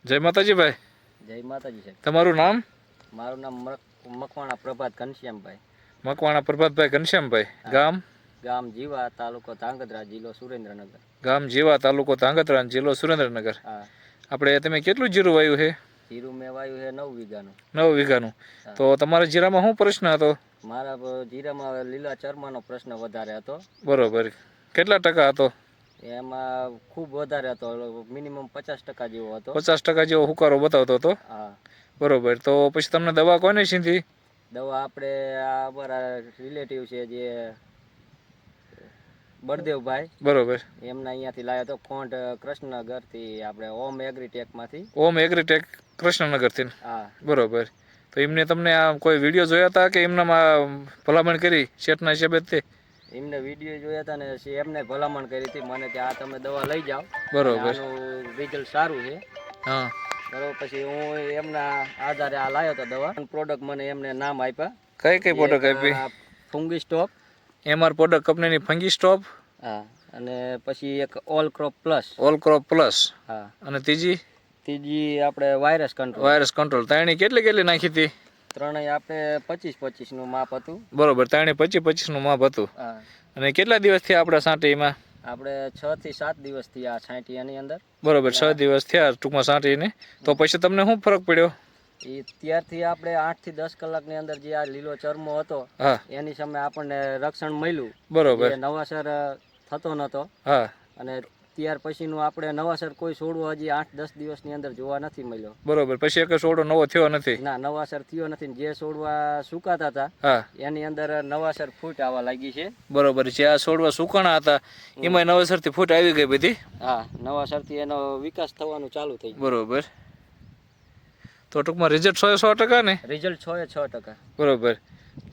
જય માતાજી ભાઈ. જય માતાજી સાહેબ. તમારું નામ? મારું નામ મકવાણા પ્રભાત ઘનશ્યામભાઈ. મકવાણા પ્રભાતભાઈ ઘનશ્યામભાઈ. ગામ? ગામ જીવા, તાલુકો ધાંગધ્રા, જિલ્લો સુરેન્દ્રનગર. ગામ જીવા, તાલુકો ધાંગધ્રા, જિલ્લો સુરેન્દ્રનગર. હા. આપણે તમે કેટલું જીરું વાવ્યું છે? જીરું મેં વાવ્યું છે 9 વીઘાનું. 9 વીઘાનું. તો તમારા જીરામાં શું પ્રશ્ન હતો? મારા જીરામાં લીલા ચરમાનો પ્રશ્ન વધારે હતો. બરોબર. કેટલા ટકા હતો? એમાં ખૂબ વધારે હતો, મિનિમમ 50% જેવો હતો. 50% જેવો હુકારો બતાવતો હતો. હા. બરોબર. તો પછી તમને દવા કોને સીધી? દવા આપણે આ અમારા રિલેટિવ છે જે બળદેવભાઈ. બરોબર. એમના અહીંયાથી લાવ્યો હતો, કોંઢ કૃષ્ણનગરથી, આપણે ઓમ એગ્રીટેકમાંથી. ઓમ એગ્રીટેક કૃષ્ણનગરથી. હા. બરોબર. તો એમને તમને આ કોઈ વિડીયો જોયા હતા કે એમનામાં ભલામણ કરી શેઠના હિસાબે તે? એમને વિડીયો જોયા હતા ને એમને ભલામણ કરી હતી મને કે આ તમે દવા લઈ જાઓ. બરોબર. આનું રિઝલ્ટ સારું છે. હા. બરોબર. પછી હું એમના આધારે આ લાવ્યો હતો દવા. પ્રોડક્ટ મને એમને નામ આપ્યા. કઈ પ્રોડક્ટ આપી? Fungi stop. એમઆર પ્રોડક્ટ કંપનીની ફંગી સ્ટોપ. હા. અને પછી એક all crop plus. All crop plus. હા. અને ત્રીજી આપણે વાયરસ કંટ્રોલ. Virus control. ત્રણેય કેટલી નાખી હતી? ત્રણેય આપણે 25-25 નું માપ હતું. બરોબર. ત્રણેય 25-25 નું માપ હતું. હા. અને કેટલા દિવસથી આપણે સાંટીમાં? આપણે 6 થી 7 દિવસથી આ છાંટીયાની અંદર. બરોબર. 6 દિવસ થયા ટૂંકમાં સાંટીને. તો પછી તમને શું ફરક પડ્યો? એ ત્યારથી આપણે 8 થી 10 કલાકની અંદર જે આ લીલો ચરમો હતો એની સામે આપણને રક્ષણ મળ્યું. બરોબર. નવાસર થતો નતો. હા. અને ત્યાર પછીનું આપણે નવાસર કોઈ છોડવો હજી 8-10 દિવસની અંદર જોવા નથી મળ્યો. બરોબર. પછી એક છોડો નવો થયો નથી? ના, નવાસર થયો નથી. જે છોડવા સુકાતા હતા એની અંદર નવાસર ફૂટ આવવા લાગી છે. બરોબર. જે આ છોડવા સુકાણા હતા એમાં નવાસર થી ફૂટ આવી ગઈ બધી? હા, નવાસર થી એનો વિકાસ થવાનું ચાલુ થઈ ગયું. બરોબર. તો ટૂંકમાં રિઝલ્ટ 100% ને? રિઝલ્ટ 100%. બરોબર.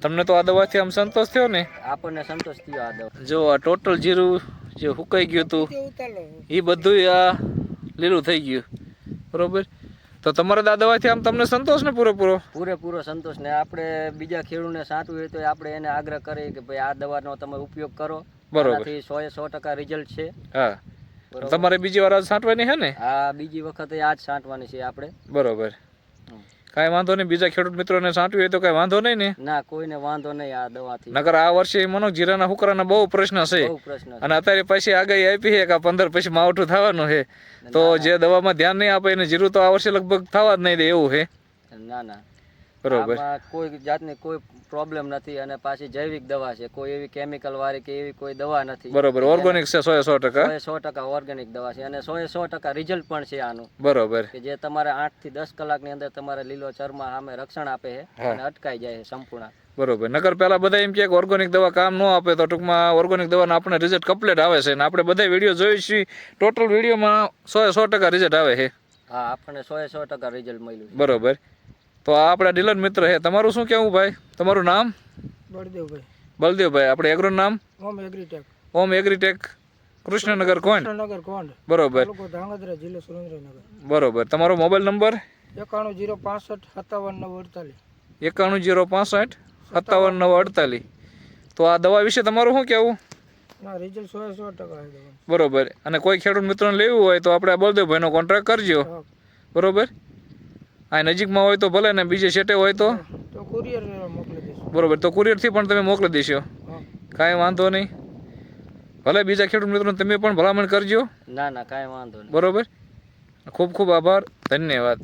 તમને તો આ દવાથી આમ સંતોષ થયો ને? આપણને સંતોષ થયો આ દવા. જો આ ટોટલ જીરું જે હુકાઈ ગયું હતું એ બધું આ લીલું થઈ ગયું. બરોબર. તો તમારે આ દવાથી આમ તમને સંતોષ ને? પૂરેપૂરો સંતોષ ને. આપણે બીજા ખેડૂતને સાંટવું હોય તો આપણે એને આગ્રહ કરીએ કે ભાઈ આ દવાનો તમે ઉપયોગ કરો. બરોબર. 100% રિઝલ્ટ છે. હા. તમારે બીજી વાર છાંટવાની છે ને? હા, બીજી વખતે આ જ છાંટવાની છે આપણે. બરોબર. કાંઈ વાંધો નહીં. બીજા ખેડૂત મિત્રોને છાંટવી હોય તો કાંઈ વાંધો નહીં ને? ના, કોઈને વાંધો નહીં આ દવાથી. નકર આ વર્ષે મનો જીરાના હુકરાના બહુ પ્રશ્ન છે. અને અત્યારે પછી આગાહી આપી છે કે 15 પછી માવઠું થવાનું છે. તો જે દવામાં ધ્યાન નહીં આપે એને જીરું તો આ વર્ષે લગભગ થવા જ નહીં દે એવું છે. ના. બરોબર. કોઈ જાતની કોઈ પ્રોબ્લેમ નથી. અને પાછી જૈવિક દવા છે, કોઈ એવી કેમિકલ વાળી કે એવી કોઈ દવા નથી. બરોબર. ઓર્ગેનિક છે 100%. 100% ઓર્ગેનિક દવા છે અને 100% રિઝલ્ટ પણ છે આનું. બરોબર. કે જે તમારે 8 થી 10 કલાકની અંદર તમારે લીલો ચરમા સામે રક્ષણ આપે છે અને અટકાઈ જાય છે સંપૂર્ણ. બરોબર. નકર પેલા બધા એમ કે ઓર્ગેનિક દવા કામ ન આપે, તો ટૂંકમાં ઓર્ગેનિક દવાના આપણે રિઝલ્ટ કમ્પ્લીટ આવે છે. અને આપણે બધા વિડીયો જોઈએ છીએ, ટોટલ વિડીયોમાં 100% રિઝલ્ટ આવે છે. હા, આપણને 100% રિઝલ્ટ મળ્યું. બરોબર. તો આ આપણા ડીલર મિત્ર છે. તમારું શું કહેવું ભાઈ? તમારું નામ? બળદેવભાઈ. બળદેવભાઈ. આપણે એગ્રો નામ? ઓમ એગ્રીટેક. ઓમ એગ્રીટેક કૃષ્ણનગર કોણ? બરોબર. ધાંગધ્રા, જિલ્લો સુરેન્દ્રનગર. બરોબર. તમારો મોબાઈલ નંબર? 91 065 57 948. 91 065 57 948. તો આ દવા વિશે તમારું શું કહેવું? ના, રિઝલ્ટ 100% બરોબર. અને કોઈ ખેડૂત મિત્રોને લેવું હોય તો આપણે આ બળદેવભાઈનો કોન્ટ્રાક્ટ કરજો. બરોબર. આ નજીકમાં હોય તો ભલે, ને બીજે સેટે હોય તો કુરિયર મોકલી દઈશું. બરોબર. તો કુરિયરથી પણ તમે મોકલી દેશો. કાંઈ વાંધો નહીં. ભલે બીજા ખેડૂત મિત્રોને તમે પણ ભલામણ કરજો. ના, કાંઈ વાંધો નહીં. બરોબર. ખૂબ ખૂબ આભાર. ધન્યવાદ.